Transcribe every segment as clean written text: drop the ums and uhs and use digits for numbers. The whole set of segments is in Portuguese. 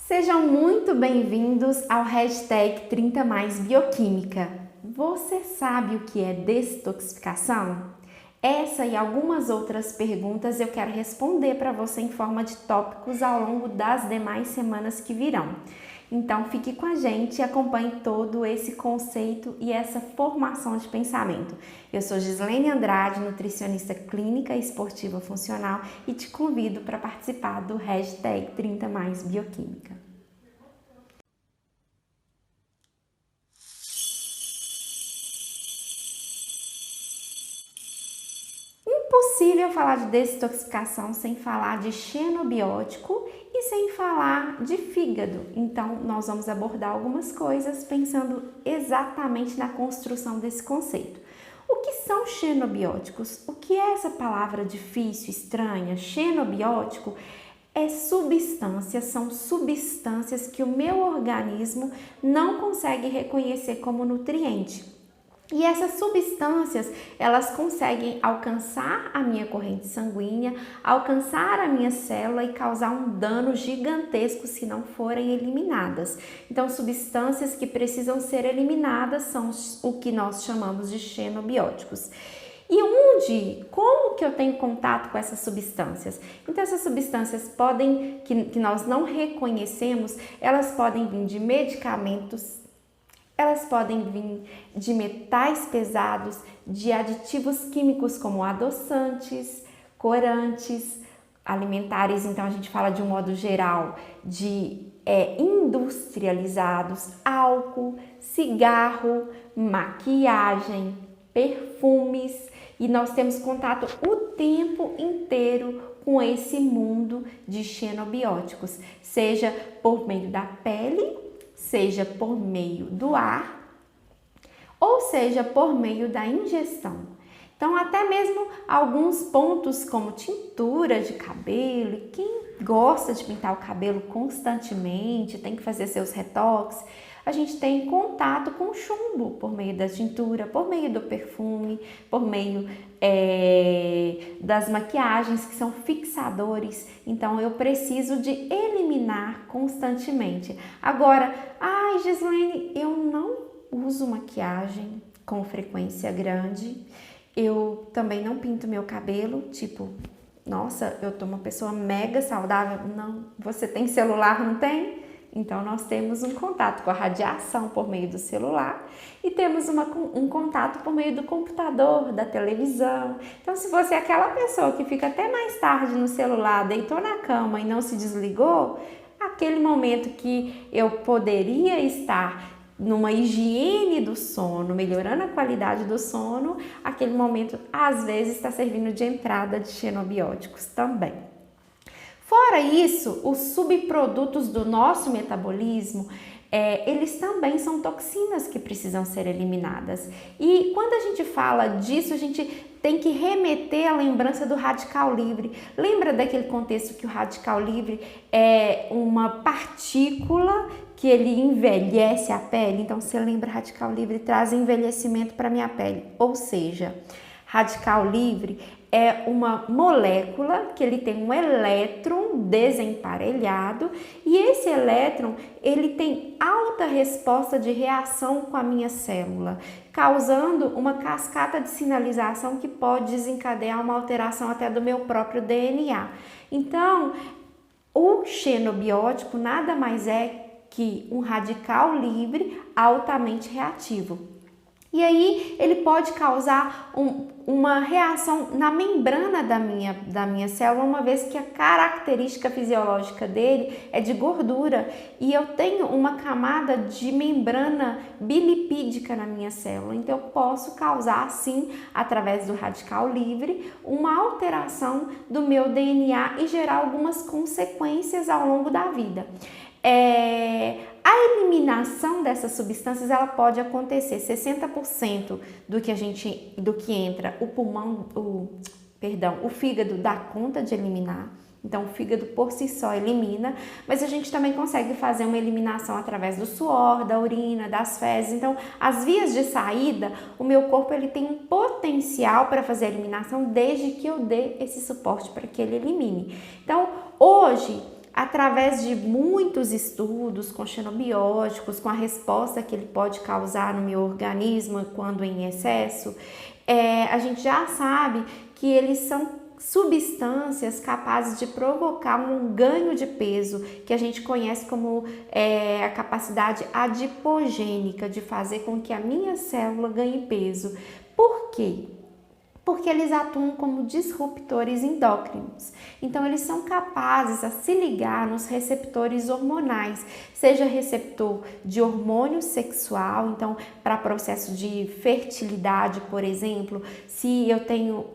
Sejam muito bem-vindos ao hashtag 30 Mais Bioquímica. Você sabe o que é detoxificação? Essa e algumas outras perguntas eu quero responder para você em forma de tópicos ao longo das demais semanas que virão. Então fique com a gente e acompanhe todo esse conceito e essa formação de pensamento. Eu sou Gislene Andrade, nutricionista clínica e esportiva funcional e te convido para participar do hashtag 30 Mais Bioquímica. Impossível falar de detoxificação sem falar de xenobiótico e sem falar de fígado. Então, nós vamos abordar algumas coisas pensando exatamente na construção desse conceito. O que são xenobióticos? O que é essa palavra difícil, estranha? Xenobiótico são substâncias que o meu organismo não consegue reconhecer como nutriente. E essas substâncias, elas conseguem alcançar a minha corrente sanguínea, alcançar a minha célula e causar um dano gigantesco se não forem eliminadas. Então, substâncias que precisam ser eliminadas são o que nós chamamos de xenobióticos. E como que eu tenho contato com essas substâncias? Então, essas substâncias que nós não reconhecemos, elas podem vir de medicamentos, elas podem vir de metais pesados, de aditivos químicos como adoçantes, corantes, alimentares, então a gente fala de um modo geral de industrializados, álcool, cigarro, maquiagem, perfumes, e nós temos contato o tempo inteiro com esse mundo de xenobióticos, seja por meio da pele, seja por meio do ar, ou seja por meio da ingestão. Então, até mesmo alguns pontos como tintura de cabelo, e quem gosta de pintar o cabelo constantemente, tem que fazer seus retoques, a gente tem contato com chumbo por meio da tintura, por meio do perfume, por meio das maquiagens que são fixadores. Então, eu preciso de eliminar constantemente. Agora, Gislene, eu não uso maquiagem com frequência grande. Eu também não pinto meu cabelo, nossa, eu tô uma pessoa mega saudável. Não, você tem celular, não tem? Então, nós temos um contato com a radiação por meio do celular e temos um contato por meio do computador, da televisão. Então, se você é aquela pessoa que fica até mais tarde no celular, deitou na cama e não se desligou, aquele momento que eu poderia estar numa higiene do sono, melhorando a qualidade do sono, aquele momento às vezes está servindo de entrada de xenobióticos também. Fora isso, os subprodutos do nosso metabolismo, eles também são toxinas que precisam ser eliminadas. E quando a gente fala disso, a gente tem que remeter à lembrança do radical livre. Lembra daquele contexto que o radical livre é uma partícula que ele envelhece a pele? Então, você lembra, radical livre traz envelhecimento para a minha pele. Ou seja, radical livre é uma molécula que ele tem um elétron desemparelhado e esse elétron ele tem alta resposta de reação com a minha célula, causando uma cascata de sinalização que pode desencadear uma alteração até do meu próprio DNA. Então, o xenobiótico nada mais é que um radical livre altamente reativo. E aí ele pode causar uma reação na membrana da minha célula, uma vez que a característica fisiológica dele é de gordura e eu tenho uma camada de membrana bilipídica na minha célula. Então eu posso causar, sim, através do radical livre, uma alteração do meu DNA e gerar algumas consequências ao longo da vida. A eliminação dessas substâncias ela pode acontecer 60% do que entra o fígado dá conta de eliminar. Então o fígado por si só elimina, mas a gente também consegue fazer uma eliminação através do suor, da urina, das fezes. Então as vias de saída, o meu corpo ele tem um potencial para fazer a eliminação desde que eu dê esse suporte para que ele elimine. Então hoje através de muitos estudos com xenobióticos, com a resposta que ele pode causar no meu organismo quando em excesso, a gente já sabe que eles são substâncias capazes de provocar um ganho de peso, que a gente conhece como a capacidade adipogênica, de fazer com que a minha célula ganhe peso. Por quê? Porque eles atuam como disruptores endócrinos. Então, eles são capazes a se ligar nos receptores hormonais, seja receptor de hormônio sexual, então, para processo de fertilidade, por exemplo, se eu tenho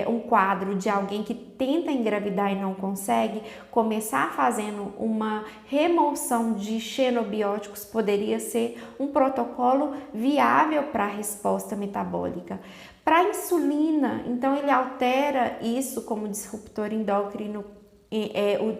um quadro de alguém que tenta engravidar e não consegue, começar fazendo uma remoção de xenobióticos poderia ser um protocolo viável para a resposta metabólica. Para a insulina, então ele altera isso como disruptor endócrino,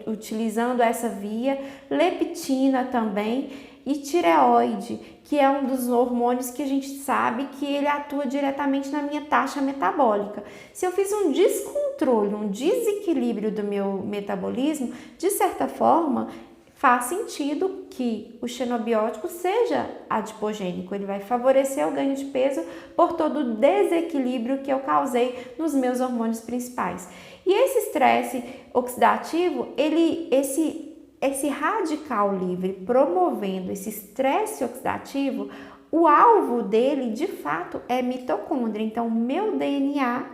utilizando essa via, leptina também e tireoide, que é um dos hormônios que a gente sabe que ele atua diretamente na minha taxa metabólica. Se eu fiz um descontrole, um desequilíbrio do meu metabolismo, de certa forma, faz sentido que o xenobiótico seja adipogênico, ele vai favorecer o ganho de peso por todo o desequilíbrio que eu causei nos meus hormônios principais. E esse estresse oxidativo, esse radical livre promovendo esse estresse oxidativo, o alvo dele de fato é mitocôndria. Então, o meu DNA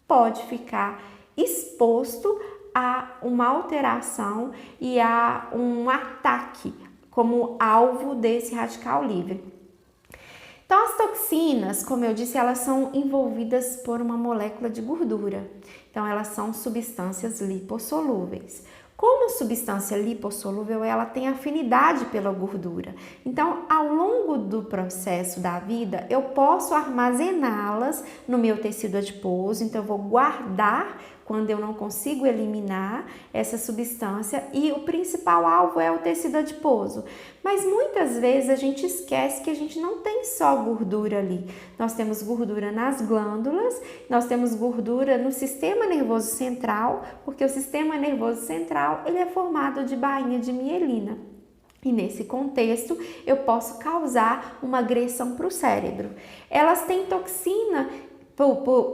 pode ficar exposto a uma alteração e a um ataque como alvo desse radical livre. Então, as toxinas, como eu disse, elas são envolvidas por uma molécula de gordura. Então, elas são substâncias lipossolúveis. Como a substância lipossolúvel, ela tem afinidade pela gordura. Então, ao longo do processo da vida, eu posso armazená-las no meu tecido adiposo. Então, eu vou guardar quando eu não consigo eliminar essa substância e o principal alvo é o tecido adiposo. Mas muitas vezes a gente esquece que a gente não tem só gordura ali. Nós temos gordura nas glândulas, nós temos gordura no sistema nervoso central, porque o sistema nervoso central ele é formado de bainha de mielina. E nesse contexto, eu posso causar uma agressão para o cérebro. Elas têm toxina,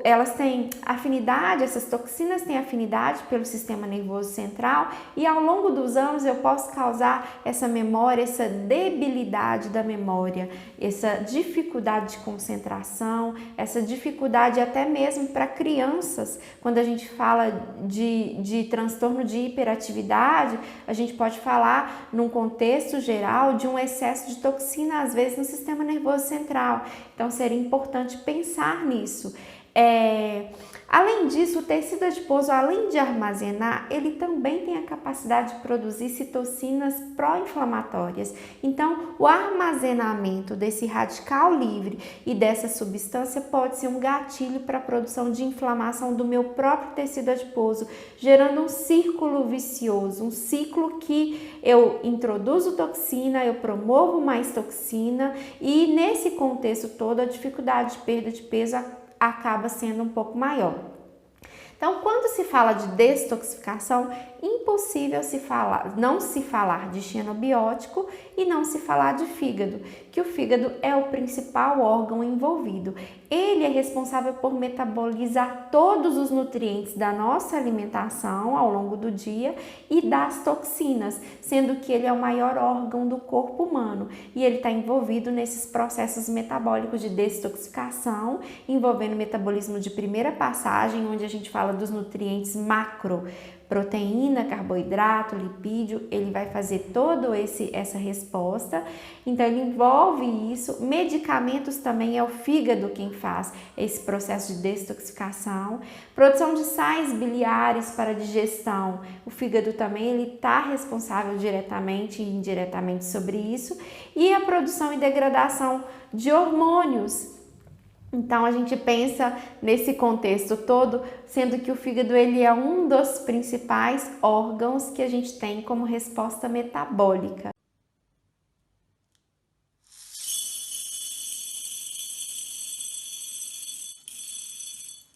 elas têm afinidade, essas toxinas têm afinidade pelo sistema nervoso central e ao longo dos anos eu posso causar essa memória, essa debilidade da memória, essa dificuldade de concentração, essa dificuldade até mesmo para crianças. Quando a gente fala de transtorno de hiperatividade, a gente pode falar num contexto geral de um excesso de toxina, às vezes no sistema nervoso central. Então seria importante pensar nisso. Além disso, o tecido adiposo, além de armazenar, ele também tem a capacidade de produzir citocinas pró-inflamatórias. Então, o armazenamento desse radical livre e dessa substância pode ser um gatilho para a produção de inflamação do meu próprio tecido adiposo, gerando um círculo vicioso, um ciclo que eu introduzo toxina, eu promovo mais toxina e nesse contexto todo a dificuldade de perda de peso acaba sendo um pouco maior. Então, quando se fala de detoxificação, impossível não se falar de xenobiótico e não se falar de fígado, que o fígado é o principal órgão envolvido. Ele é responsável por metabolizar todos os nutrientes da nossa alimentação ao longo do dia e das toxinas, sendo que ele é o maior órgão do corpo humano e ele está envolvido nesses processos metabólicos de detoxificação, envolvendo metabolismo de primeira passagem, onde a gente fala dos nutrientes macro, proteína, carboidrato, lipídio, ele vai fazer toda essa resposta. Então, ele envolve isso. Medicamentos também é o fígado quem faz esse processo de detoxificação. Produção de sais biliares para digestão. O fígado também ele está responsável diretamente e indiretamente sobre isso. E a produção e degradação de hormônios. Então, a gente pensa nesse contexto todo, sendo que o fígado ele é um dos principais órgãos que a gente tem como resposta metabólica.